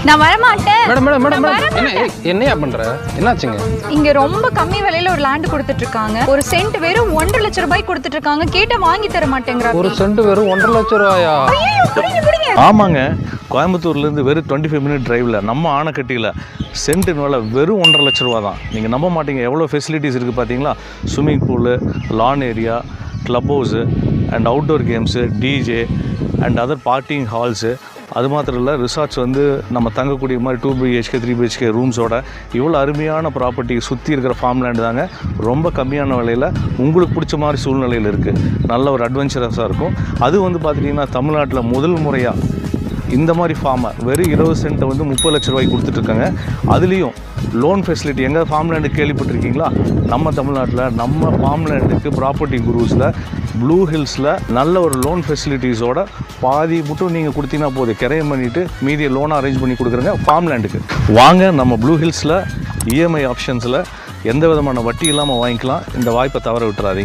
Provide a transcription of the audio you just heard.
நான் வர மாட்டேன். மேடம் மேடம் மேடம் என்னையா பண்ற? என்னாச்சுங்க? இங்க ரொம்ப கம்மி விலையில ஒரு லேண்ட் கொடுத்துட்டு இருக்காங்க. ஒரு சென்ட் வெறும் 1.5 லட்சம் ரூபாய் கொடுத்துட்டு இருக்காங்க. கேட்டா வாங்கி தர மாட்டேங்கிறாங்க. ஒரு சென்ட் வெறும் 1.5 லட்சம் ரூபாயா? ஆமாங்க, கோயம்புத்தூர்லேருந்து வெறும் 25 மினிட் டிரைவில் நம்ம ஆனைக்கட்டியில் சென்ட்டின் விலை வெறும் 1.5 லட்ச ரூபா தான். நீங்கள் நம்ப மாட்டீங்க எவ்வளோ ஃபெசிலிட்டிஸ் இருக்குது பார்த்தீங்களா. Swimming pool, lawn area, club house and outdoor games, DJ and other party halls. அது மாத்திரம் இல்லை, ரிசார்ட்ஸ் வந்து நம்ம தங்கக்கூடிய மாதிரி 2 BHK 3 BHK ரூம்ஸோட இவ்வளோ அருமையான ப்ராப்பர்ட்டி சுற்றி இருக்கிற ஃபார்ம் லேண்டு தாங்க. ரொம்ப கம்மியான விலையில் உங்களுக்கு பிடிச்ச மாதிரி சூழ்நிலையில் இருக்குது. நல்ல ஒரு அட்வென்ச்சரஸாக இருக்கும். அது வந்து பார்த்துட்டிங்கன்னா தமிழ்நாட்டில் முதல் முறையாக இந்த மாதிரி ஃபார்மை வெறும் 20 சென்ட்டை வந்து 30 லட்ச ரூபாய்க்கு கொடுத்துட்ருக்காங்க. அதுலேயும் லோன் ஃபெசிலிட்டி. எங்கே ஃபார்ம் லேண்டு கேள்விப்பட்டிருக்கீங்களா? நம்ம தமிழ்நாட்டில் நம்ம ஃபார்ம் லேண்டுக்கு ப்ராப்பர்ட்டி குரூஸில் ப்ளூ ஹில்ஸில் நல்ல ஒரு லோன் ஃபெசிலிட்டிஸோட பாதி மட்டும் நீங்கள் கொடுத்தீங்கன்னா போதும், கிரையம் பண்ணிவிட்டு மீதியை லோனாக அரேஞ்ச் பண்ணி கொடுக்குறங்க ஃபார்ம் லேண்டுக்கு. வாங்க நம்ம ப்ளூ ஹில்ஸில் இஎம்ஐ ஆப்ஷன்ஸில் எந்த விதமான வட்டி இல்லாமல் வாங்கிக்கலாம். இந்த வாய்ப்பை தவற விட்டுறாதீங்க.